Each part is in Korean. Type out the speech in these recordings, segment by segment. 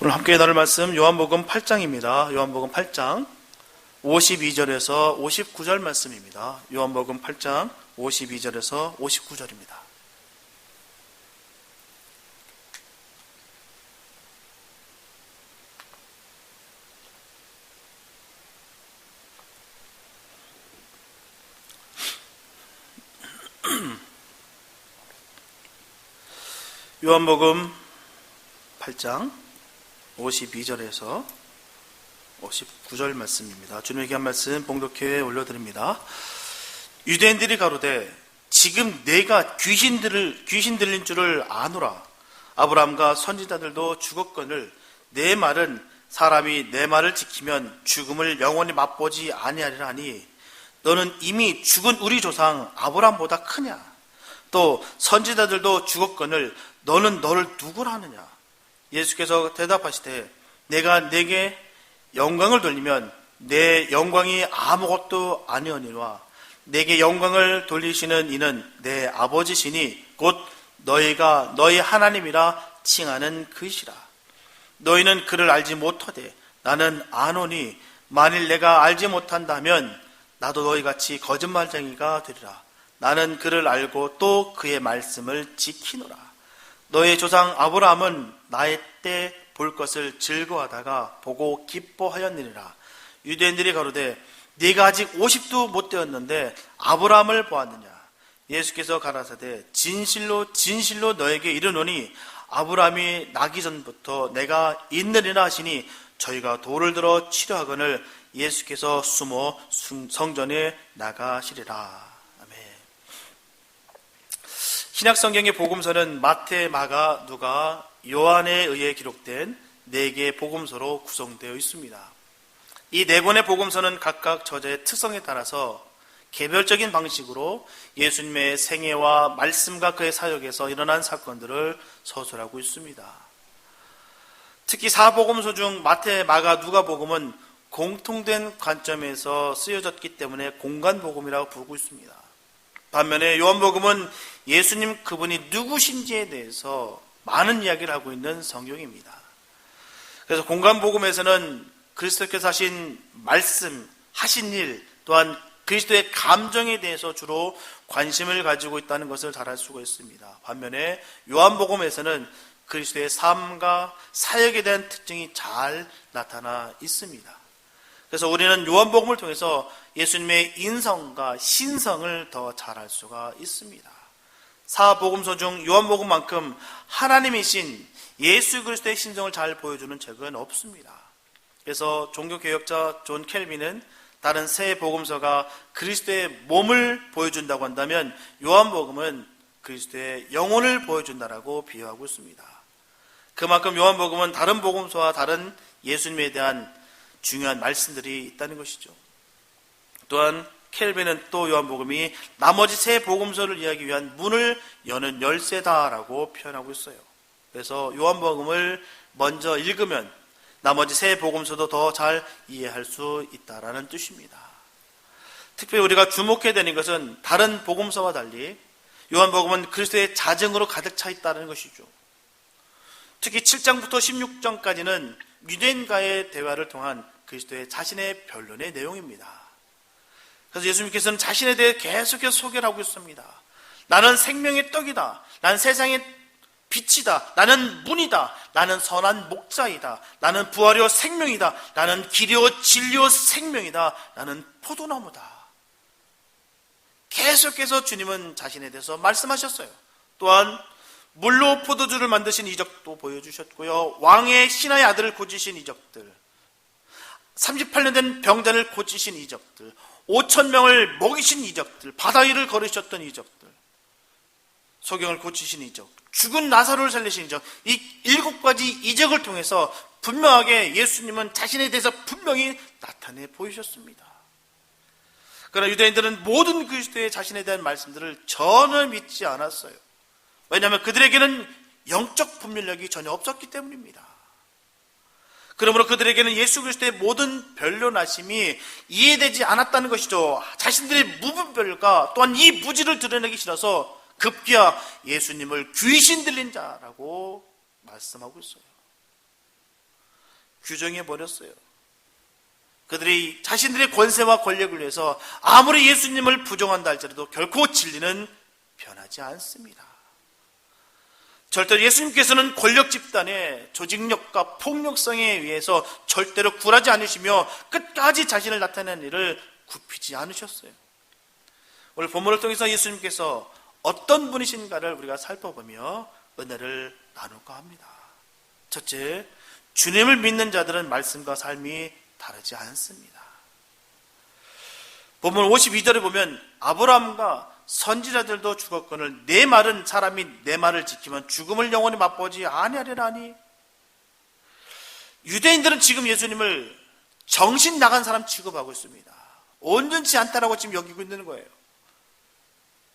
오늘 함께 나눌 말씀 요한복음 8장입니다. 요한복음 8장 52절에서 59절 말씀입니다. 요한복음 8장 52절에서 59절입니다. 요한복음 8장 52절에서 59절 말씀입니다. 주님의 한 말씀 봉독회에 올려드립니다. 유대인들이 가로되 지금 내가 귀신 들린 줄을 아노라. 아브라함과 선지자들도 죽었거늘 내 말은 사람이 내 말을 지키면 죽음을 영원히 맛보지 아니하리라 하니 너는 이미 죽은 우리 조상 아브라함보다 크냐? 또 선지자들도 죽었거늘 너는 너를 누구라 하느냐? 예수께서 대답하시되 내가 내게 영광을 돌리면 내 영광이 아무것도 아니오니와 내게 영광을 돌리시는 이는 내 아버지시니 곧 너희가 너희 하나님이라 칭하는 그시라. 너희는 그를 알지 못하되 나는 아노니 만일 내가 알지 못한다면 나도 너희같이 거짓말쟁이가 되리라. 나는 그를 알고 또 그의 말씀을 지키노라. 너의 조상 아브라함은 나의 때 볼 것을 즐거워하다가 보고 기뻐하였느니라. 유대인들이 가로되 네가 아직 50도 못 되었는데 아브라함을 보았느냐? 예수께서 가라사대 진실로 진실로 너에게 이르노니 아브라함이 나기 전부터 내가 있느니라 하시니 저희가 돌을 들어 치려 하거늘 예수께서 숨어 성전에 나가시리라. 신약성경의 복음서는 마태, 마가, 누가, 요한에 의해 기록된 4개의 복음서로 구성되어 있습니다. 이 4권의 복음서는 각각 저자의 특성에 따라서 개별적인 방식으로 예수님의 생애와 말씀과 그의 사역에서 일어난 사건들을 서술하고 있습니다. 특히 4복음서 중 마태, 마가, 누가복음은 공통된 관점에서 쓰여졌기 때문에 공간복음이라고 부르고 있습니다. 반면에 요한복음은 예수님 그분이 누구신지에 대해서 많은 이야기를 하고 있는 성경입니다. 그래서 공간복음에서는 그리스도께서 하신 말씀, 하신 일, 또한 그리스도의 감정에 대해서 주로 관심을 가지고 있다는 것을 잘 알 수가 있습니다. 반면에 요한복음에서는 그리스도의 삶과 사역에 대한 특징이 잘 나타나 있습니다. 그래서 우리는 요한복음을 통해서 예수님의 인성과 신성을 더 잘 알 수가 있습니다. 4복음서 중 요한복음만큼 하나님이신 예수 그리스도의 신성을 잘 보여주는 책은 없습니다. 그래서 종교개혁자 존 켈빈은 다른 세 복음서가 그리스도의 몸을 보여준다고 한다면 요한복음은 그리스도의 영혼을 보여준다라고 비유하고 있습니다. 그만큼 요한복음은 다른 복음서와 다른 예수님에 대한 중요한 말씀들이 있다는 것이죠. 또한 켈빈은 또 요한복음이 나머지 세 복음서를 이해하기 위한 문을 여는 열쇠다라고 표현하고 있어요. 그래서 요한복음을 먼저 읽으면 나머지 세 복음서도 더 잘 이해할 수 있다라는 뜻입니다. 특별히 우리가 주목해야 되는 것은 다른 복음서와 달리 요한복음은 그리스도의 자증으로 가득 차 있다는 것이죠. 특히 7장부터 16장까지는 유대인과의 대화를 통한 그리스도의 자신의 변론의 내용입니다. 그래서 예수님께서는 자신에 대해 계속해서 소개를 하고 있습니다. 나는 생명의 떡이다. 나는 세상의 빛이다. 나는 문이다. 나는 선한 목자이다. 나는 부활이요 생명이다. 나는 길이요 진리요 생명이다. 나는 포도나무다. 계속해서 주님은 자신에 대해서 말씀하셨어요. 또한 물로 포도주를 만드신 이적도 보여주셨고요. 왕의 신하의 아들을 고치신 이적들, 38년 된 병자를 고치신 이적들, 5,000명을 먹이신 이적들, 바다 위를 걸으셨던 이적들, 소경을 고치신 이적, 죽은 나사로를 살리신 이적, 이 7가지 이적을 통해서 분명하게 예수님은 자신에 대해서 분명히 나타내 보이셨습니다. 그러나 유대인들은 모든 그리스도의 자신에 대한 말씀들을 전혀 믿지 않았어요. 왜냐하면 그들에게는 영적 분별력이 전혀 없었기 때문입니다. 그러므로 그들에게는 예수 그리스도의 모든 변론하심이 이해되지 않았다는 것이죠. 자신들의 무분별과 또한 이 무지를 드러내기 싫어서 급기야 예수님을 귀신 들린 자라고 말씀하고 있어요. 규정해 버렸어요. 그들이 자신들의 권세와 권력을 위해서 아무리 예수님을 부정한다 할지라도 결코 진리는 변하지 않습니다. 절대로 예수님께서는 권력 집단의 조직력과 폭력성에 의해서 절대로 굴하지 않으시며 끝까지 자신을 나타내는 일을 굽히지 않으셨어요. 오늘 본문을 통해서 예수님께서 어떤 분이신가를 우리가 살펴보며 은혜를 나눌까 합니다. 첫째, 주님을 믿는 자들은 말씀과 삶이 다르지 않습니다. 본문 52절에 보면 아브라함과 선지자들도 죽었거늘 내 말은 사람이 내 말을 지키면 죽음을 영원히 맛보지 아니하리라니. 유대인들은 지금 예수님을 정신 나간 사람 취급하고 있습니다. 온전치 않다라고 지금 여기고 있는 거예요.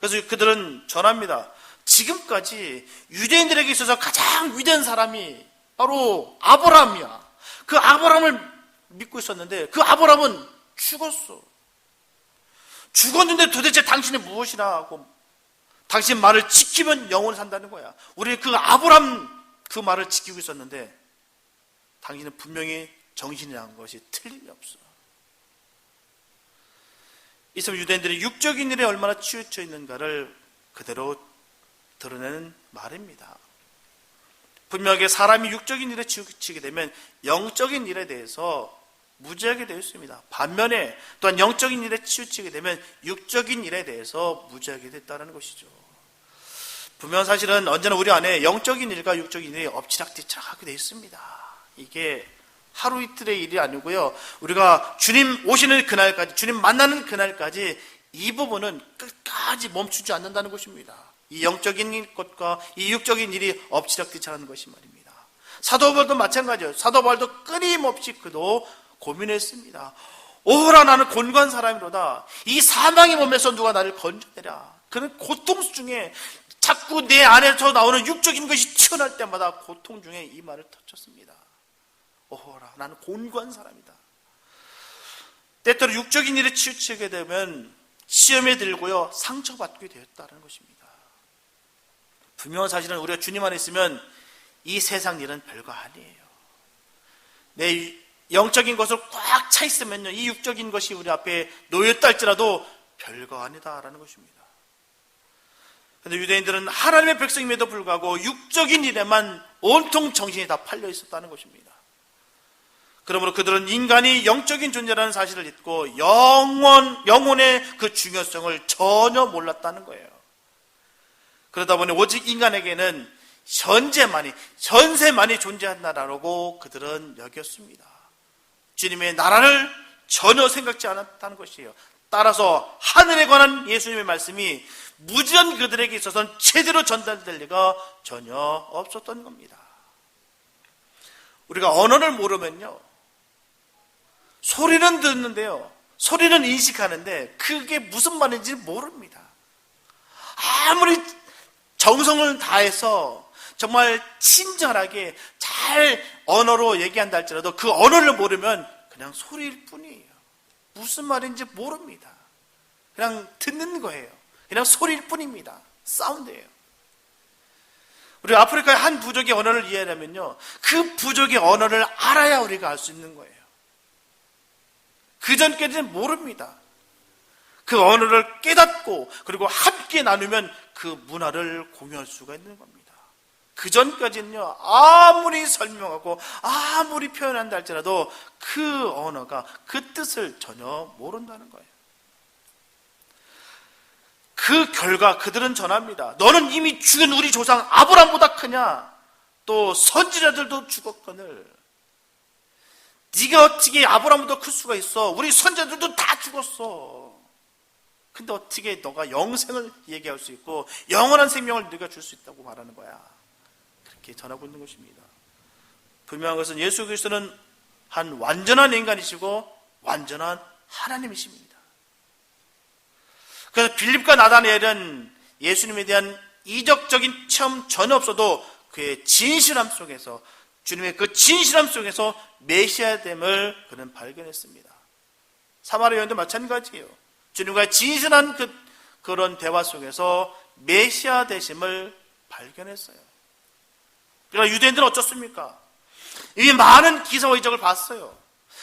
그래서 그들은 전합니다. 지금까지 유대인들에게 있어서 가장 위대한 사람이 바로 아브라함이야. 그 아브라함을 믿고 있었는데 그 아브라함은 죽었어. 죽었는데 도대체 당신이 무엇이라 하고 당신 말을 지키면 영원히 산다는 거야. 우리 그 아브라함 그 말을 지키고 있었는데 당신은 분명히 정신이 나간 것이 틀림이 없어. 이처럼 유대인들이 육적인 일에 얼마나 치우쳐 있는가를 그대로 드러내는 말입니다. 분명하게 사람이 육적인 일에 치우치게 되면 영적인 일에 대해서 무지하게 되어 있습니다. 반면에 또한 영적인 일에 치우치게 되면 육적인 일에 대해서 무지하게 됐다는 것이죠. 분명 사실은 언제나 우리 안에 영적인 일과 육적인 일이 엎치락뒤치락하게 되어 있습니다. 이게 하루 이틀의 일이 아니고요. 우리가 주님 오시는 그날까지, 주님 만나는 그날까지 이 부분은 끝까지 멈추지 않는다는 것입니다. 이 영적인 것과 이 육적인 일이 엎치락뒤치락하는 것이 말입니다. 사도 바울도 마찬가지예요. 사도 바울도 끊임없이 그도 고민했습니다. 오호라 나는 곤고한 사람이로다. 이 사망의 몸에서 누가 나를 건져내랴. 그는 고통 중에 자꾸 내 안에서 나오는 육적인 것이 튀어나올 때마다 고통 중에 이 말을 터쳤습니다. 오호라 나는 곤고한 사람이다. 때때로 육적인 일에 치우치게 되면 시험에 들고요 상처받게 되었다는 것입니다. 분명한 사실은 우리가 주님 안에 있으면 이 세상 일은 별거 아니에요. 내 영적인 것을 꽉 차 있으면요 이 육적인 것이 우리 앞에 놓였다 할지라도 별거 아니다라는 것입니다. 그런데 유대인들은 하나님의 백성임에도 불구하고 육적인 일에만 온통 정신이 다 팔려 있었다는 것입니다. 그러므로 그들은 인간이 영적인 존재라는 사실을 잊고 영혼의 그 중요성을 전혀 몰랐다는 거예요. 그러다 보니 오직 인간에게는 현세만이 존재한다라고 그들은 여겼습니다. 주님의 나라를 전혀 생각지 않았다는 것이에요. 따라서 하늘에 관한 예수님의 말씀이 무지한 그들에게 있어서는 제대로 전달될 리가 전혀 없었던 겁니다. 우리가 언어를 모르면요 소리는 듣는데요 소리는 인식하는데 그게 무슨 말인지 모릅니다. 아무리 정성을 다해서 정말 친절하게 잘 언어로 얘기한다 할지라도 그 언어를 모르면 그냥 소리일 뿐이에요. 무슨 말인지 모릅니다. 그냥 듣는 거예요. 그냥 소리일 뿐입니다. 사운드예요. 우리 아프리카의 한 부족의 언어를 이해하려면요 그 부족의 언어를 알아야 우리가 알 수 있는 거예요. 그 전까지는 모릅니다. 그 언어를 깨닫고 그리고 함께 나누면 그 문화를 공유할 수가 있는 겁니다. 그 전까지는요 아무리 설명하고 아무리 표현한다 할지라도 그 언어가 그 뜻을 전혀 모른다는 거예요. 그 결과 그들은 전합니다. 너는 이미 죽은 우리 조상 아브라함보다 크냐? 또 선지자들도 죽었거늘 네가 어떻게 아브라함보다 클 수가 있어? 우리 선지자들도 다 죽었어. 근데 어떻게 너가 영생을 얘기할 수 있고 영원한 생명을 네가 줄 수 있다고 말하는 거야? 그렇게 전하고 있는 것입니다. 분명한 것은 예수 그리스도는 한 완전한 인간이시고 완전한 하나님이십니다. 그래서 빌립과 나다니엘은 예수님에 대한 이적적인 체험 전혀 없어도 그의 진실함 속에서 주님의 그 진실함 속에서 메시아됨을 그는 발견했습니다. 사마리아 여인도 마찬가지예요. 주님과의 진실한 그런 대화 속에서 메시아 되심을 발견했어요. 그러나 유대인들은 어쩌습니까? 이미 많은 기사와 이적을 봤어요.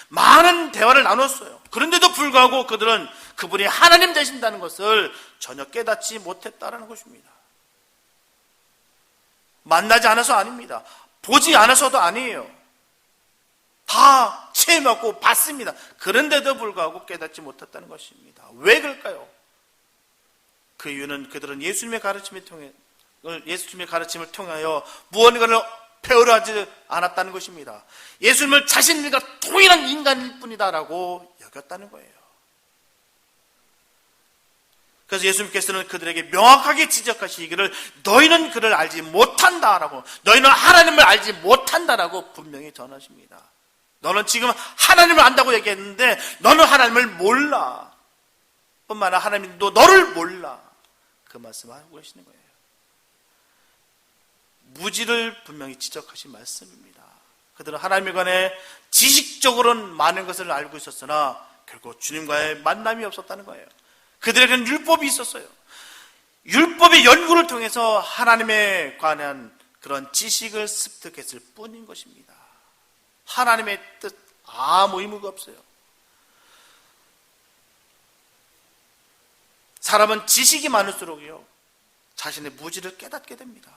많은 대화를 나눴어요. 그런데도 불구하고 그들은 그분이 하나님 되신다는 것을 전혀 깨닫지 못했다는 것입니다. 만나지 않아서 아닙니다. 보지 않아서도 아니에요. 다 체험하고 봤습니다. 그런데도 불구하고 깨닫지 못했다는 것입니다. 왜 그럴까요? 그 이유는 그들은 예수님의 가르침을 통하여 무언가를 배우려 하지 않았다는 것입니다. 예수님을 자신들과 동일한 인간일 뿐이다라고 여겼다는 거예요. 그래서 예수님께서는 그들에게 명확하게 지적하시기를 너희는 그를 알지 못한다라고, 너희는 하나님을 알지 못한다라고 분명히 전하십니다. 너는 지금 하나님을 안다고 얘기했는데 너는 하나님을 몰라. 뿐만 아니라 하나님도 너를 몰라. 그 말씀하고 계시는 거예요. 무지를 분명히 지적하신 말씀입니다. 그들은 하나님에 관해 지식적으로는 많은 것을 알고 있었으나 결국 주님과의 만남이 없었다는 거예요. 그들에게는 율법이 있었어요. 율법의 연구를 통해서 하나님에 관한 그런 지식을 습득했을 뿐인 것입니다. 하나님의 뜻 아무 의무가 없어요. 사람은 지식이 많을수록요 자신의 무지를 깨닫게 됩니다.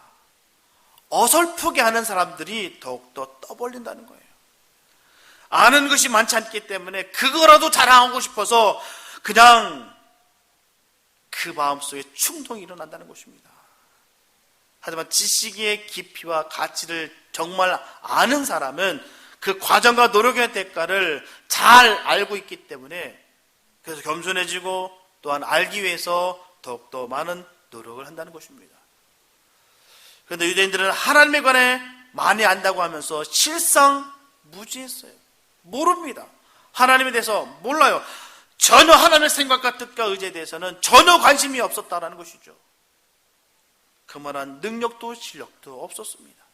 어설프게 하는 사람들이 더욱더 떠벌린다는 거예요. 아는 것이 많지 않기 때문에 그거라도 자랑하고 싶어서 그냥 그 마음속에 충동이 일어난다는 것입니다. 하지만 지식의 깊이와 가치를 정말 아는 사람은 그 과정과 노력의 대가를 잘 알고 있기 때문에 그래서 겸손해지고 또한 알기 위해서 더욱더 많은 노력을 한다는 것입니다. 그런데 유대인들은 하나님에 관해 많이 안다고 하면서 실상 무지했어요. 모릅니다. 하나님에 대해서 몰라요. 전혀 하나님의 생각과 뜻과 의지에 대해서는 전혀 관심이 없었다는 것이죠. 그만한 능력도 실력도 없었습니다.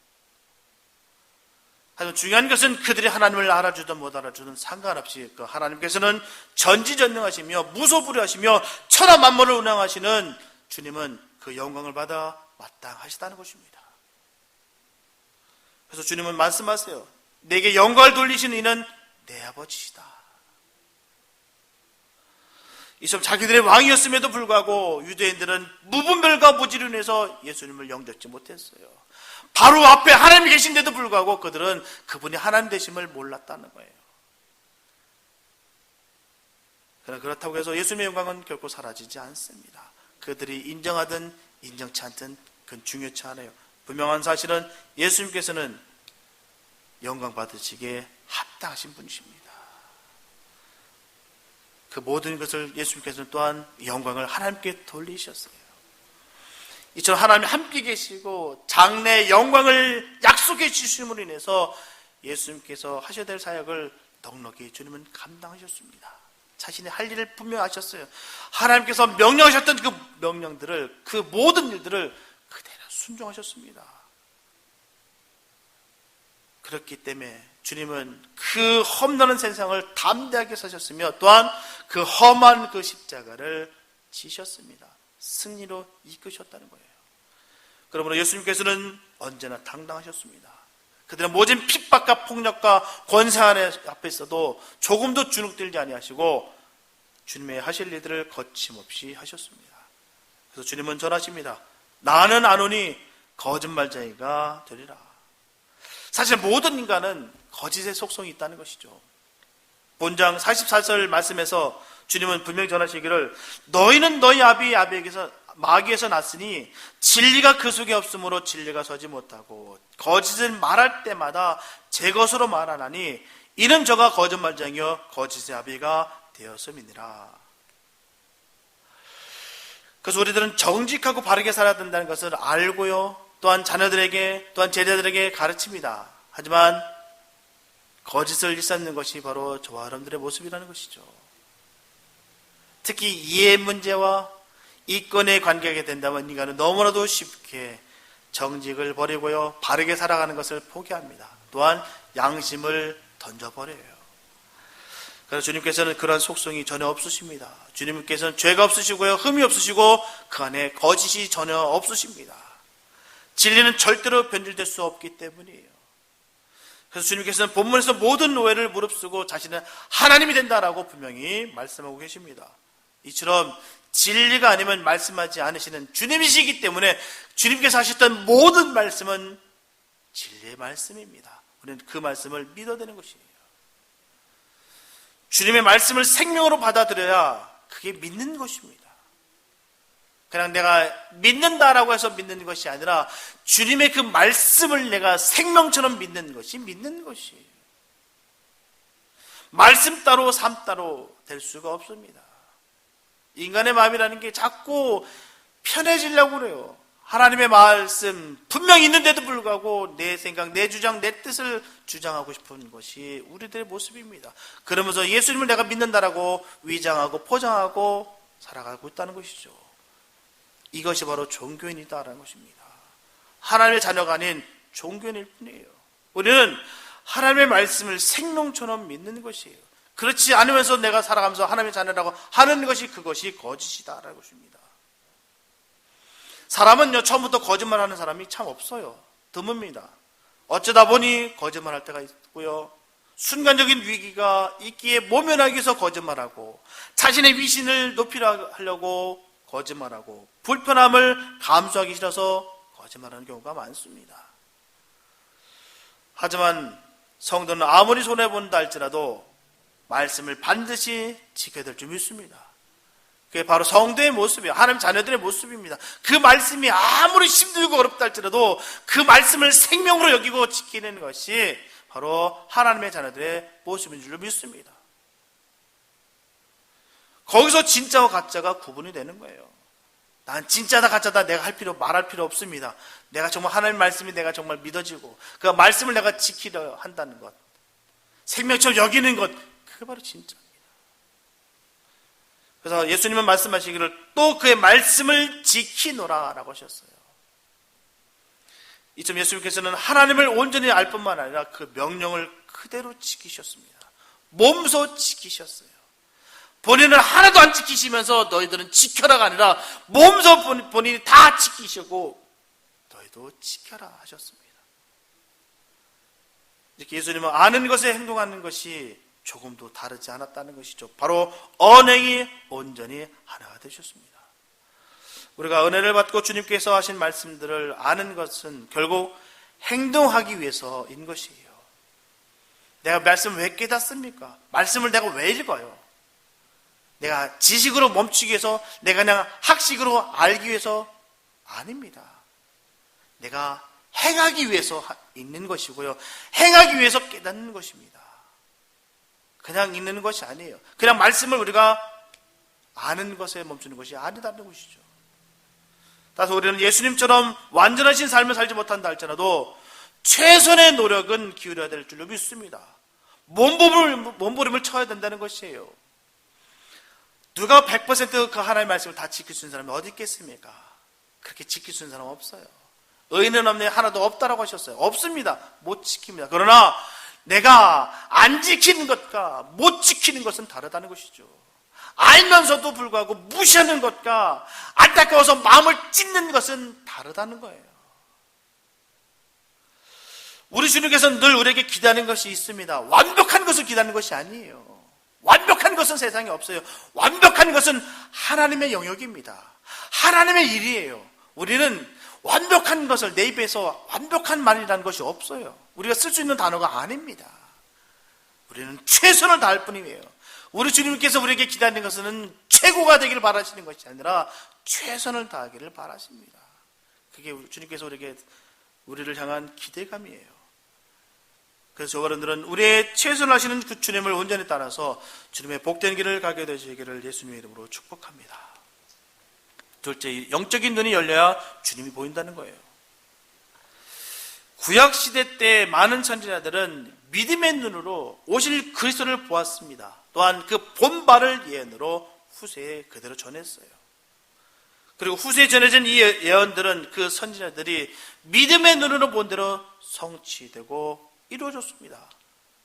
하지만 중요한 것은 그들이 하나님을 알아주든 못 알아주든 상관없이 그 하나님께서는 전지전능하시며 무소불위하시며 천하 만물을 운행하시는 주님은 그 영광을 받아 마땅하시다는 것입니다. 그래서 주님은 말씀하세요. 내게 영광을 돌리시는 이는 내 아버지시다. 이처럼 자기들의 왕이었음에도 불구하고 유대인들은 무분별과 무지로 인해서 예수님을 영접지 못했어요. 바로 앞에 하나님이 계신데도 불구하고 그들은 그분이 하나님 되심을 몰랐다는 거예요. 그러나 그렇다고 해서 예수님의 영광은 결코 사라지지 않습니다. 그들이 인정하든 인정치 않든 그건 중요치 않아요. 분명한 사실은 예수님께서는 영광 받으시기에 합당하신 분이십니다. 그 모든 것을 예수님께서는 또한 영광을 하나님께 돌리셨어요. 이처럼 하나님이 함께 계시고 장래의 영광을 약속해 주심으로 인해서 예수님께서 하셔야 될 사역을 넉넉히 주님은 감당하셨습니다. 자신의 할 일을 분명히 하셨어요. 하나님께서 명령하셨던 그 명령들을, 그 모든 일들을 그대로 순종하셨습니다. 그렇기 때문에 주님은 그 험난한 세상을 담대하게 사셨으며 또한 그 험한 그 십자가를 지셨습니다. 승리로 이끄셨다는 거예요. 그러므로 예수님께서는 언제나 당당하셨습니다. 그들의 모진 핍박과 폭력과 권세 앞에 있어도 조금도 주눅들지 아니하시고 주님의 하실 일들을 거침없이 하셨습니다. 그래서 주님은 전하십니다. 나는 안 오니 거짓말쟁이가 되리라. 사실 모든 인간은 거짓의 속성이 있다는 것이죠. 본장 44절 말씀에서 주님은 분명히 전하시기를 너희는 너희 아비에게서 마귀에서 났으니 진리가 그 속에 없으므로 진리가 서지 못하고 거짓을 말할 때마다 제 것으로 말하나니 이는 저가 거짓말쟁이여 거짓의 아비가 되었음이니라. 그래서 우리들은 정직하고 바르게 살아야 된다는 것을 알고요, 또한 자녀들에게 또한 제자들에게 가르칩니다. 하지만 거짓을 일삼는 것이 바로 저와 여러분들의 모습이라는 것이죠. 특히 이해 문제와 이권에 관계하게 된다면 인간은 너무나도 쉽게 정직을 버리고요, 바르게 살아가는 것을 포기합니다. 또한 양심을 던져버려요. 그래서 주님께서는 그런 속성이 전혀 없으십니다. 주님께서는 죄가 없으시고요, 흠이 없으시고 그 안에 거짓이 전혀 없으십니다. 진리는 절대로 변질될 수 없기 때문이에요. 그래서 주님께서는 본문에서 모든 오해를 무릅쓰고 자신은 하나님이 된다라고 분명히 말씀하고 계십니다. 이처럼 진리가 아니면 말씀하지 않으시는 주님이시기 때문에 주님께서 하셨던 모든 말씀은 진리의 말씀입니다. 우리는 그 말씀을 믿어야 되는 것이에요. 주님의 말씀을 생명으로 받아들여야 그게 믿는 것입니다. 그냥 내가 믿는다라고 해서 믿는 것이 아니라 주님의 그 말씀을 내가 생명처럼 믿는 것이 믿는 것이에요. 말씀 따로 삶 따로 될 수가 없습니다. 인간의 마음이라는 게 자꾸 편해지려고 그래요. 하나님의 말씀 분명히 있는데도 불구하고 내 생각, 내 주장, 내 뜻을 주장하고 싶은 것이 우리들의 모습입니다. 그러면서 예수님을 내가 믿는다라고 위장하고 포장하고 살아가고 있다는 것이죠. 이것이 바로 종교인이다라는 것입니다. 하나님의 자녀가 아닌 종교인일 뿐이에요. 우리는 하나님의 말씀을 생명처럼 믿는 것이에요. 그렇지 않으면서 내가 살아가면서 하나님의 자녀라고 하는 것이 그것이 거짓이다라는 것입니다. 사람은요, 처음부터 거짓말하는 사람이 참 없어요. 드뭅니다. 어쩌다 보니 거짓말할 때가 있고요. 순간적인 위기가 있기에 모면하기 위해서 거짓말하고 자신의 위신을 높이려고 거짓말하고 불편함을 감수하기 싫어서 거짓말하는 경우가 많습니다. 하지만 성도는 아무리 손해본다 할지라도 말씀을 반드시 지켜야 될 줄 믿습니다. 그게 바로 성도의 모습이에요. 하나님 자녀들의 모습입니다. 그 말씀이 아무리 힘들고 어렵다 할지라도 그 말씀을 생명으로 여기고 지키는 것이 바로 하나님의 자녀들의 모습인 줄 믿습니다. 거기서 진짜와 가짜가 구분이 되는 거예요. 난 진짜다 가짜다 내가 말할 필요 없습니다. 내가 정말 하나님 말씀이 내가 정말 믿어지고 그 말씀을 내가 지키려 한다는 것, 생명처럼 여기는 것, 그게 바로 진짜입니다. 그래서 예수님은 말씀하시기를 또 그의 말씀을 지키노라 라고 하셨어요. 이점 예수님께서는 하나님을 온전히 알 뿐만 아니라 그 명령을 그대로 지키셨습니다. 몸소 지키셨어요. 본인은 하나도 안 지키시면서 너희들은 지켜라가 아니라 몸소 본인이 다 지키시고 너희도 지켜라 하셨습니다. 이렇게 예수님은 아는 것에 행동하는 것이 조금도 다르지 않았다는 것이죠. 바로 언행이 온전히 하나가 되셨습니다. 우리가 은혜를 받고 주님께서 하신 말씀들을 아는 것은 결국 행동하기 위해서인 것이에요. 내가 말씀을 왜 깨닫습니까? 말씀을 내가 왜 읽어요? 내가 지식으로 멈추기 위해서, 내가 그냥 학식으로 알기 위해서 아닙니다. 내가 행하기 위해서 읽는 것이고요. 행하기 위해서 깨닫는 것입니다. 그냥 읽는 것이 아니에요. 그냥 말씀을 우리가 아는 것에 멈추는 것이 아니다는 것이죠. 따라서 우리는 예수님처럼 완전하신 삶을 살지 못한다 할지라도 최선의 노력은 기울여야 될 줄로 믿습니다. 몸부림을 쳐야 된다는 것이에요. 누가 100% 그 하나님의 말씀을 다 지킬 수 있는 사람이 어디 있겠습니까? 그렇게 지킬 수 있는 사람은 없어요. 의인은 없네, 하나도 없다라고 하셨어요. 없습니다. 못 지킵니다. 그러나 내가 안 지키는 것과 못 지키는 것은 다르다는 것이죠. 알면서도 불구하고 무시하는 것과 안타까워서 마음을 찢는 것은 다르다는 거예요. 우리 주님께서는 늘 우리에게 기다리는 것이 있습니다. 완벽한 것을 기다리는 것이 아니에요. 완벽한 것은 세상에 없어요. 완벽한 것은 하나님의 영역입니다. 하나님의 일이에요. 우리는 완벽한 것을 내 입에서 완벽한 말이라는 것이 없어요. 우리가 쓸 수 있는 단어가 아닙니다. 우리는 최선을 다할 뿐이에요. 우리 주님께서 우리에게 기다리는 것은 최고가 되기를 바라시는 것이 아니라 최선을 다하기를 바라십니다. 그게 주님께서 우리를 향한 기대감이에요. 그래서 저와 여러분들은 우리의 최선을 하시는 그 주님을 온전히 따라서 주님의 복된 길을 가게 되시기를 예수님의 이름으로 축복합니다. 둘째, 영적인 눈이 열려야 주님이 보인다는 거예요. 구약시대 때 많은 선지자들은 믿음의 눈으로 오실 그리스도를 보았습니다. 또한 그 본발을 예언으로 후세에 그대로 전했어요. 그리고 후세에 전해진 이 예언들은 그 선지자들이 믿음의 눈으로 본 대로 성취되고 이루어졌습니다.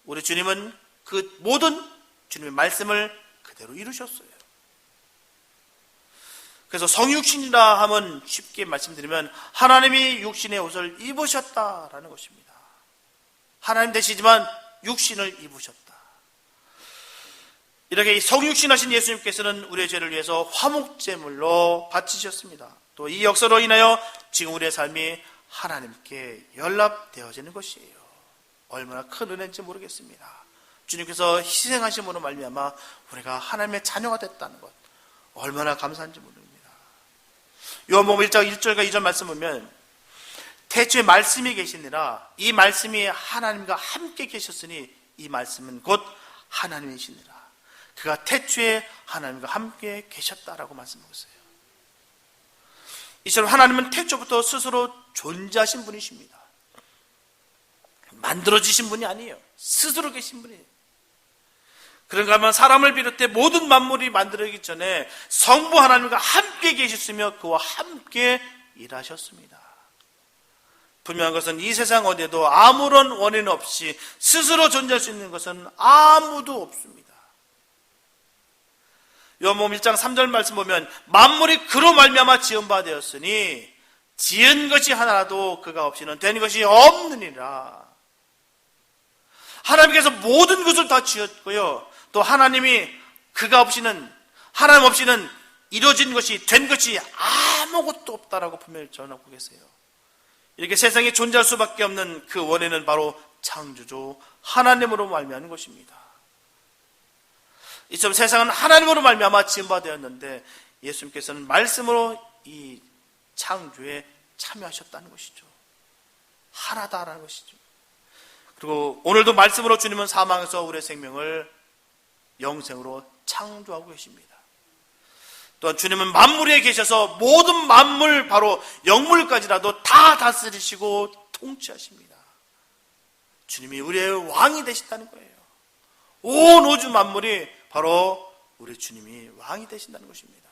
우리 주님은 그 모든 주님의 말씀을 그대로 이루셨어요. 그래서 성육신이라 하면 쉽게 말씀드리면 하나님이 육신의 옷을 입으셨다라는 것입니다. 하나님 되시지만 육신을 입으셨다. 이렇게 성육신하신 예수님께서는 우리의 죄를 위해서 화목제물로 바치셨습니다. 또 이 역사로 인하여 지금 우리의 삶이 하나님께 연락되어지는 것이에요. 얼마나 큰 은혜인지 모르겠습니다. 주님께서 희생하심으로 말미암아 우리가 하나님의 자녀가 됐다는 것, 얼마나 감사한지 모릅니다. 요한복음 1장 1절과 2절 말씀 보면 태초에 말씀이 계시니라, 이 말씀이 하나님과 함께 계셨으니 이 말씀은 곧 하나님이시니라. 그가 태초에 하나님과 함께 계셨다라고 말씀하고 있어요. 이처럼 하나님은 태초부터 스스로 존재하신 분이십니다. 만들어지신 분이 아니에요. 스스로 계신 분이에요. 그런가 하면 사람을 비롯해 모든 만물이 만들어지기 전에 성부 하나님과 함께 계셨으며 그와 함께 일하셨습니다. 분명한 것은 이 세상 어디에도 아무런 원인 없이 스스로 존재할 수 있는 것은 아무도 없습니다. 요한복음 1장 3절 말씀 보면 만물이 그로 말미암아 지은 바 되었으니 지은 것이 하나라도 그가 없이는 된 것이 없느니라. 하나님께서 모든 것을 다 지었고요, 또 하나님이 그가 없이는, 하나님 없이는 이루어진 것이, 된 것이 아무것도 없다라고 분명히 전하고 계세요. 이렇게 세상에 존재할 수밖에 없는 그 원인은 바로 창조주 하나님으로 말미암는 것입니다. 이처럼 세상은 하나님으로 말미암아 지은 바 되었는데 예수님께서는 말씀으로 이 창조에 참여하셨다는 것이죠. 하나다라는 것이죠. 그리고 오늘도 말씀으로 주님은 사망에서 우리의 생명을 영생으로 창조하고 계십니다. 또한 주님은 만물에 계셔서 모든 만물, 바로 영물까지라도 다 다스리시고 통치하십니다. 주님이 우리의 왕이 되신다는 거예요. 온 우주 만물이 바로 우리 주님이 왕이 되신다는 것입니다.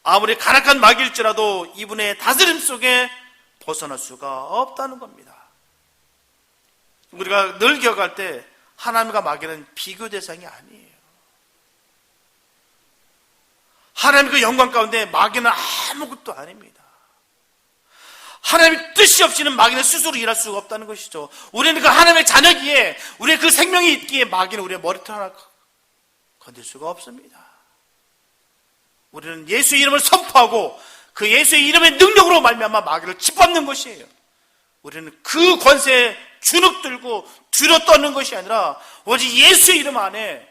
아무리 가락한 마귀일지라도 이분의 다스림 속에 벗어날 수가 없다는 겁니다. 우리가 늘 기억할 때 하나님과 마귀는 비교 대상이 아니에요. 하나님의 그 영광 가운데 마귀는 아무것도 아닙니다. 하나님의 뜻이 없이는 마귀는 스스로 일할 수가 없다는 것이죠. 우리는 그 하나님의 자녀기에, 우리의 그 생명이 있기에 마귀는 우리의 머리털 하나 건들 수가 없습니다. 우리는 예수의 이름을 선포하고 그 예수의 이름의 능력으로 말미암아 마귀를 짓밟는 것이에요. 우리는 그 권세에 주눅들고 뒤로 떠는 것이 아니라 오직 예수의 이름 안에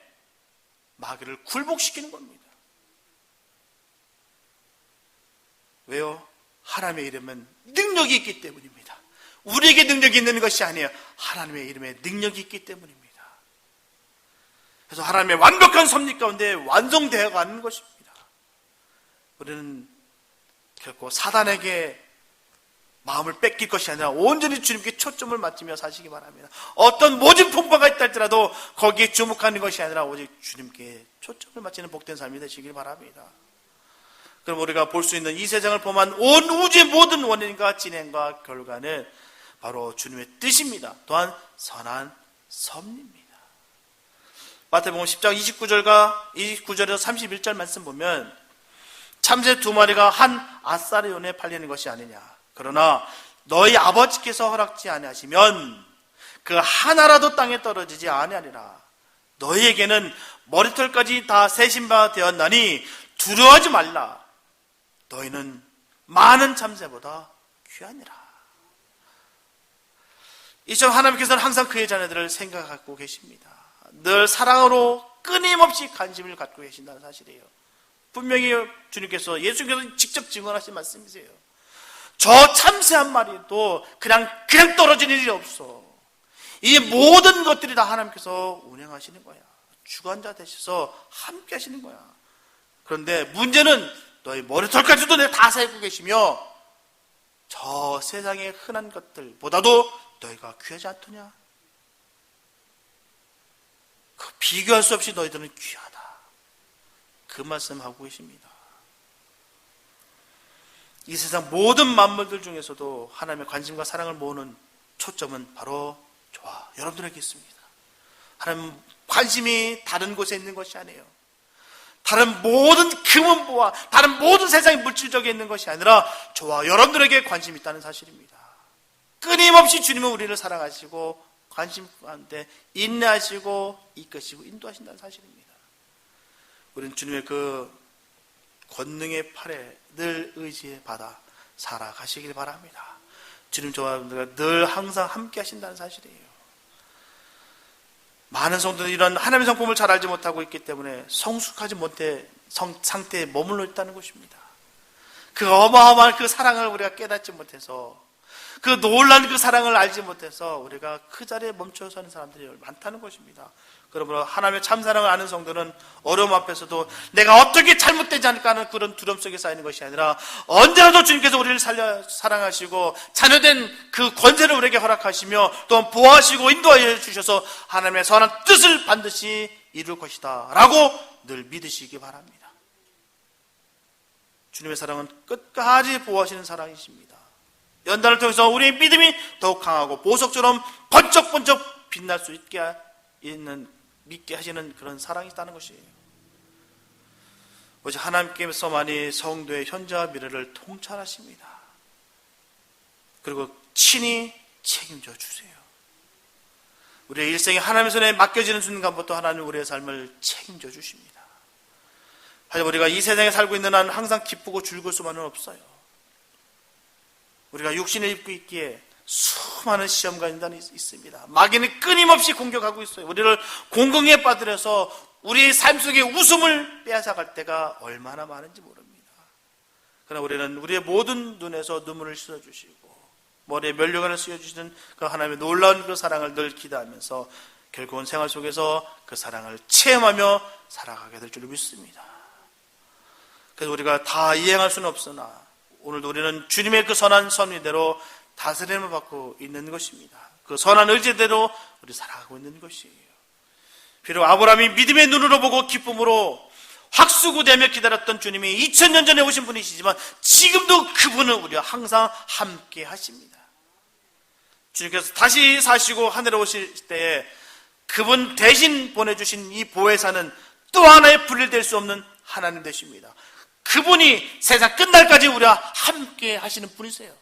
마귀를 굴복시키는 겁니다. 왜요? 하나님의 이름은 능력이 있기 때문입니다. 우리에게 능력이 있는 것이 아니에요. 하나님의 이름에 능력이 있기 때문입니다. 그래서 하나님의 완벽한 섭리 가운데 완성되어 가는 것입니다. 우리는 결코 사단에게 마음을 뺏길 것이 아니라 온전히 주님께 초점을 맞추며 사시기 바랍니다. 어떤 모진 풍파가 있다 할지라도 거기에 주목하는 것이 아니라 오직 주님께 초점을 맞추는 복된 삶이 되시길 바랍니다. 그럼 우리가 볼 수 있는 이 세상을 포함한 온 우주의 모든 원인과 진행과 결과는 바로 주님의 뜻입니다. 또한 선한 섭리입니다. 마태복음 10장 29절에서 31절 말씀 보면 참새 2마리가 한 아사리온에 팔리는 것이 아니냐. 그러나 너희 아버지께서 허락지 아니하시면 그 하나라도 땅에 떨어지지 아니하리라. 너희에게는 머리털까지 다 세신 바 되었나니 두려워하지 말라. 너희는 많은 참새보다 귀하니라. 이처럼 하나님께서는 항상 그의 자녀들을 생각하고 계십니다. 늘 사랑으로 끊임없이 관심을 갖고 계신다는 사실이에요. 분명히 주님께서, 예수님께서 직접 증언하신 말씀이세요. 저 참새 한 마리도 그냥 떨어지는 일이 없어. 이 모든 것들이 다 하나님께서 운행하시는 거야. 주관자 되셔서 함께 하시는 거야. 그런데 문제는 너희 머리털까지도 내가 다 세고 계시며 저 세상의 흔한 것들보다도 너희가 귀하지 않더냐? 그 비교할 수 없이 너희들은 귀하다. 그 말씀하고 계십니다. 이 세상 모든 만물들 중에서도 하나님의 관심과 사랑을 모으는 초점은 바로 저와 여러분들에게 있습니다. 하나님 관심이 다른 곳에 있는 것이 아니에요. 다른 모든 금은보와 다른 모든 세상의 물질적에 있는 것이 아니라 저와 여러분들에게 관심이 있다는 사실입니다. 끊임없이 주님은 우리를 사랑하시고 관심 가운데 인내하시고 이끄시고 인도하신다는 사실입니다. 우리는 주님의 그 권능의 팔에 늘 의지해 받아 살아가시길 바랍니다. 주님 저와 여러분들과 늘 항상 함께 하신다는 사실이에요. 많은 성도들이 이런 하나님의 성품을 잘 알지 못하고 있기 때문에 성숙하지 못해 상태에 머물러 있다는 것입니다. 그 어마어마한 그 사랑을 우리가 깨닫지 못해서, 그 놀란 그 사랑을 알지 못해서 우리가 그 자리에 멈춰 서는 사람들이 많다는 것입니다. 그러므로 하나님의 참사랑을 아는 성도는 어려움 앞에서도 내가 어떻게 잘못되지 않을까 하는 그런 두려움 속에 쌓이는 것이 아니라 언제라도 주님께서 우리를 사랑하시고 자녀된 그 권세를 우리에게 허락하시며 또한 보호하시고 인도하여 주셔서 하나님의 선한 뜻을 반드시 이룰 것이다 라고 늘 믿으시기 바랍니다. 주님의 사랑은 끝까지 보호하시는 사랑이십니다. 연단을 통해서 우리의 믿음이 더욱 강하고 보석처럼 번쩍번쩍 빛날 수 있게 믿게 하시는 그런 사랑이 있다는 것이에요. 오직 하나님께서만이 성도의 현재와 미래를 통찰하십니다. 그리고 친히 책임져 주세요. 우리의 일생이 하나님의 손에 맡겨지는 순간부터 하나님 우리의 삶을 책임져 주십니다. 하지만 우리가 이 세상에 살고 있는 한 항상 기쁘고 즐거울 수만은 없어요. 우리가 육신을 입고 있기에 수많은 시험과 인단이 있습니다. 마귀는 끊임없이 공격하고 있어요. 우리를 공경에 빠뜨려서 우리의 삶 속에 웃음을 빼앗아갈 때가 얼마나 많은지 모릅니다. 그러나 우리는 우리의 모든 눈에서 눈물을 씻어주시고 머리에 면류관을 씌워주시는 그 하나님의 놀라운 그 사랑을 늘 기대하면서 결국은 생활 속에서 그 사랑을 체험하며 살아가게 될 줄 믿습니다. 그래서 우리가 다 이행할 수는 없으나 오늘도 우리는 주님의 그 선한 섭리대로 다스림을 받고 있는 것입니다. 그 선한 의지대로 우리 살아가고 있는 것이에요. 비록 아브라함이 믿음의 눈으로 보고 기쁨으로 확수구대며 기다렸던 주님이 2000년 전에 오신 분이시지만 지금도 그분은 우리와 항상 함께 하십니다. 주님께서 다시 사시고 하늘에 오실 때에 그분 대신 보내주신 이 보혜사는 또 하나의 분리될 수 없는 하나님 되십니다. 그분이 세상 끝날까지 우리와 함께 하시는 분이세요.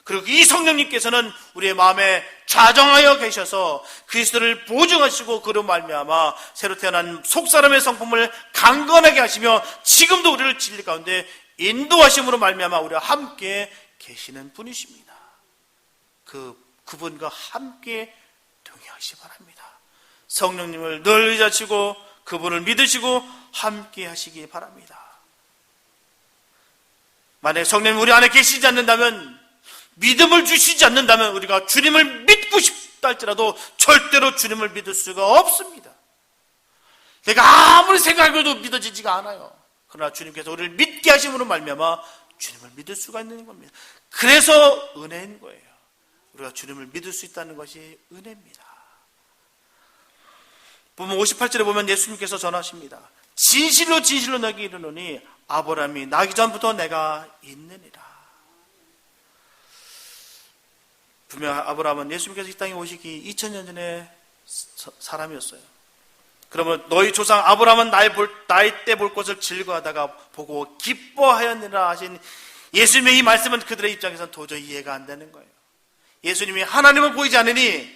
그리고 이 성령님께서는 우리의 마음에 좌정하여 계셔서 그리스도를 보증하시고 그로 말미암아 새로 태어난 속사람의 성품을 강건하게 하시며 지금도 우리를 진리 가운데 인도하심으로 말미암아 우리와 함께 계시는 분이십니다. 그분과 함께 동행하시기 바랍니다. 성령님을 늘 의지하시고 그분을 믿으시고 함께 하시기 바랍니다. 만약에 성령님 우리 안에 계시지 않는다면, 믿음을 주시지 않는다면 우리가 주님을 믿고 싶다 할지라도 절대로 주님을 믿을 수가 없습니다. 내가 아무리 생각해도 믿어지지가 않아요. 그러나 주님께서 우리를 믿게 하심으로 말미암아 주님을 믿을 수가 있는 겁니다. 그래서 은혜인 거예요. 우리가 주님을 믿을 수 있다는 것이 은혜입니다. 보면 58절에 보면 예수님께서 전하십니다. 진실로 진실로 너에게 이르노니 아브라함이 나기 전부터 내가 있느니라. 분명 아브라함은 예수님께서 이 땅에 오시기 2000년 전에 사람이었어요. 그러면 너희 조상 아브라함은 나의 때 볼 것을 즐거워하다가 보고 기뻐하였느라 하신 예수님의 이 말씀은 그들의 입장에서는 도저히 이해가 안 되는 거예요. 예수님이 하나님을 보이지 않으니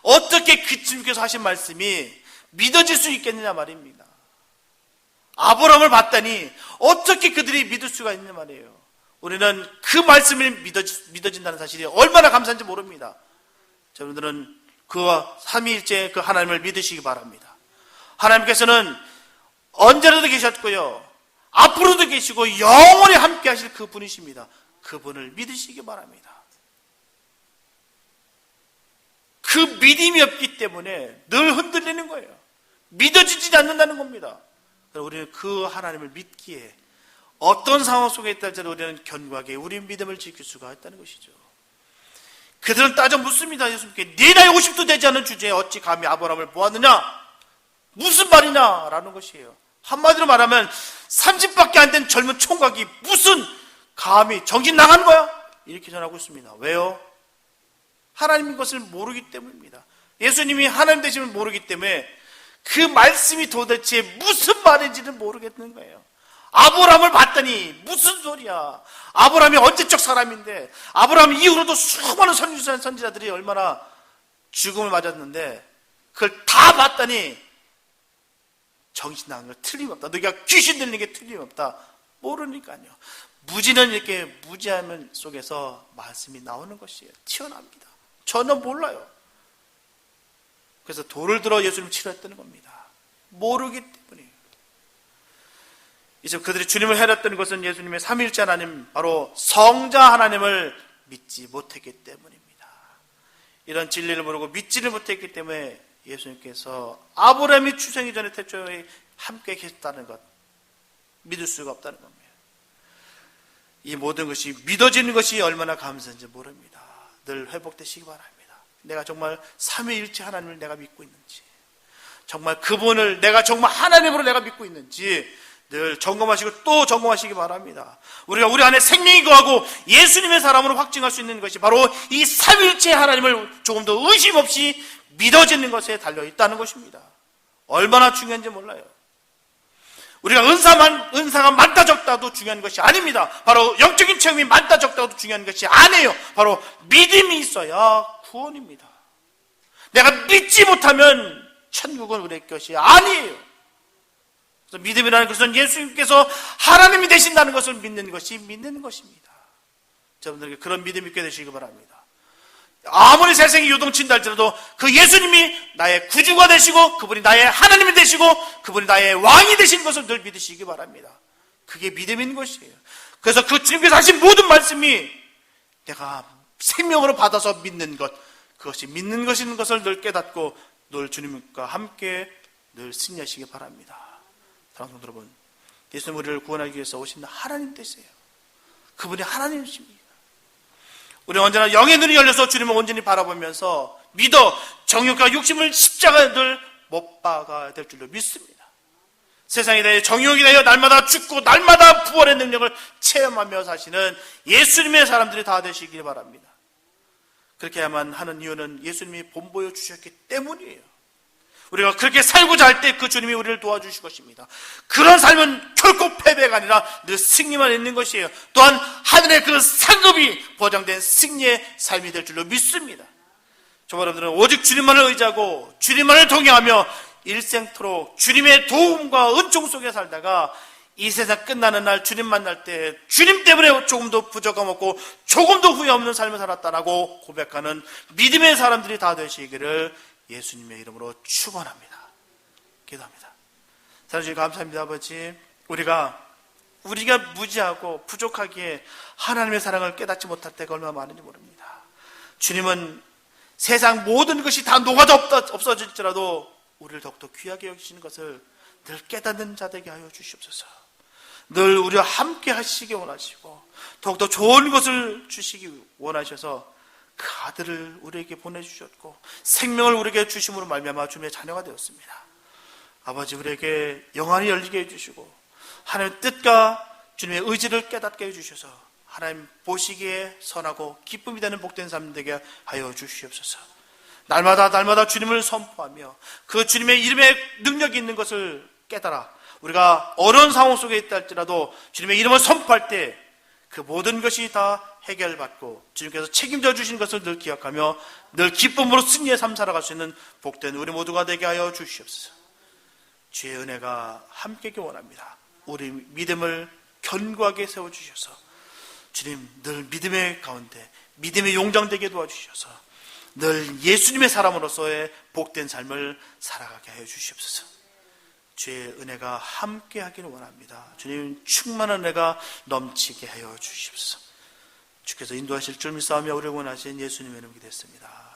어떻게 그 주님께서 하신 말씀이 믿어질 수 있겠느냐 말입니다. 아브라함을 봤다니 어떻게 그들이 믿을 수가 있느냐 말이에요. 우리는 그 말씀이 믿어진다는 사실이 얼마나 감사한지 모릅니다. 여러분들은 그와 삼위일체 그 하나님을 믿으시기 바랍니다. 하나님께서는 언제라도 계셨고요, 앞으로도 계시고 영원히 함께 하실 그 분이십니다. 그분을 믿으시기 바랍니다. 그 믿음이 없기 때문에 늘 흔들리는 거예요. 믿어지지 않는다는 겁니다. 우리는 그 하나님을 믿기에 어떤 상황 속에 있다 할지라도 우리는 견고하게 우리 믿음을 지킬 수가 있다는 것이죠. 그들은 따져 묻습니다. 예수님께 네 나이 50도 되지 않은 주제에 어찌 감히 아브라함을 보았느냐? 무슨 말이냐? 라는 것이에요. 한마디로 말하면 30밖에 안 된 젊은 총각이 무슨 감히 정신 나간 거야? 이렇게 전하고 있습니다. 왜요? 하나님인 것을 모르기 때문입니다. 예수님이 하나님 되심을 모르기 때문에 그 말씀이 도대체 무슨 말인지는 모르겠는 거예요. 아브라함을 봤더니 무슨 소리야? 아브라함이 언제적 사람인데, 아브라함 이후로도 수많은 선지자들이 얼마나 죽음을 맞았는데 그걸 다 봤더니 정신 나간 거 틀림없다. 너희가 귀신 들리는 게 틀림없다. 모르니까요. 무지는 이렇게 무지함 속에서 말씀이 나오는 것이에요. 튀어납니다. 저는 몰라요. 그래서 돌을 들어 예수님을 치료했다는 겁니다. 모르기 때문이에요. 이제 그들이 주님을 해렸던 것은 예수님의 삼위일체 하나님, 바로 성자 하나님을 믿지 못했기 때문입니다. 이런 진리를 모르고 믿지를 못했기 때문에 예수님께서 아브라함이 출생이 전에 태초에 함께 계셨다는 것, 믿을 수가 없다는 겁니다. 이 모든 것이 믿어지는 것이 얼마나 감사한지 모릅니다. 늘 회복되시기 바랍니다. 내가 정말 삼위일체 하나님을 내가 믿고 있는지, 정말 그분을 내가 정말 하나님으로 내가 믿고 있는지 늘 점검하시고 또 점검하시기 바랍니다. 우리가 우리 안에 생명이 거하고 예수님의 사람으로 확증할 수 있는 것이 바로 이 삼위일체 하나님을 조금 더 의심 없이 믿어지는 것에 달려있다는 것입니다. 얼마나 중요한지 몰라요. 우리가 은사가 많다 적다도 중요한 것이 아닙니다. 바로 영적인 체험이 많다 적다도 중요한 것이 아니에요. 바로 믿음이 있어야 구원입니다. 내가 믿지 못하면 천국은 우리의 것이 아니에요. 그래서 믿음이라는 것은 예수님께서 하나님이 되신다는 것을 믿는 것입니다. 여러분들에게 그런 믿음이 있게 되시기 바랍니다. 아무리 세상이 요동친다 할지라도 그 예수님이 나의 구주가 되시고 그분이 나의 하나님이 되시고 그분이 나의 왕이 되신 것을 늘 믿으시기 바랍니다. 그게 믿음인 것이에요. 그래서 그 주님께서 하신 모든 말씀이 내가 생명으로 받아서 믿는 것, 그것이 믿는 것인 것을 늘 깨닫고 늘 주님과 함께 늘 승리하시기 바랍니다. 사랑하는 여러분, 예수님 우리를 구원하기 위해서 오신 하나님 되세요. 그분이 하나님이십니다. 우리는 언제나 영의 눈이 열려서 주님을 온전히 바라보면서 믿어 정욕과 욕심을 십자가에 늘 못 박아야 될 줄로 믿습니다. 세상에 대해 정욕에 대하여 날마다 죽고 날마다 부활의 능력을 체험하며 사시는 예수님의 사람들이 다 되시길 바랍니다. 그렇게야만 하는 이유는 예수님이 본보여 주셨기 때문이에요. 우리가 그렇게 살고자 할 때 그 주님이 우리를 도와주실 것입니다. 그런 삶은 결코 패배가 아니라 늘 승리만 있는 것이에요. 또한 하늘의 그 상급이 보장된 승리의 삶이 될 줄로 믿습니다. 저와 여러분들은 오직 주님만을 의지하고 주님만을 동행하며 일생토록 주님의 도움과 은총 속에 살다가 이 세상 끝나는 날 주님 만날 때 주님 때문에 조금도 부족함 없고 조금도 후회 없는 삶을 살았다라고 고백하는 믿음의 사람들이 다 되시기를 예수님의 이름으로 축원합니다. 기도합니다. 사랑주님 감사합니다. 아버지, 우리가 무지하고 부족하기에 하나님의 사랑을 깨닫지 못할 때가 얼마나 많은지 모릅니다. 주님은 세상 모든 것이 다 녹아져 없어질지라도 우리를 더욱더 귀하게 여기시는 것을 늘 깨닫는 자 되게 하여 주시옵소서. 늘 우리와 함께 하시기 원하시고 더욱더 좋은 것을 주시기 원하셔서 그 아들을 우리에게 보내주셨고 생명을 우리에게 주심으로 말미암아 주님의 자녀가 되었습니다. 아버지, 우리에게 영안이 열리게 해주시고 하나님의 뜻과 주님의 의지를 깨닫게 해주셔서 하나님 보시기에 선하고 기쁨이 되는 복된 삶 되게 하여 주시옵소서. 날마다 주님을 선포하며 그 주님의 이름에 능력이 있는 것을 깨달아 우리가 어려운 상황 속에 있다 할지라도 주님의 이름을 선포할 때 그 모든 것이 다 해결받고 주님께서 책임져 주신 것을 늘 기억하며 늘 기쁨으로 승리의 삶 살아갈 수 있는 복된 우리 모두가 되게 하여 주시옵소서. 주의 은혜가 함께하기 원합니다. 우리 믿음을 견고하게 세워주셔서 주님 늘 믿음의 가운데 믿음의 용장되게 도와주셔서 늘 예수님의 사람으로서의 복된 삶을 살아가게 하여 주시옵소서. 주의 은혜가 함께 하기를 원합니다. 주님 충만한 은혜가 넘치게 하여 주시옵소서. 주께서 인도하실 줄 믿사오며 우리를 원하신 예수님의 이름이 됐습니다.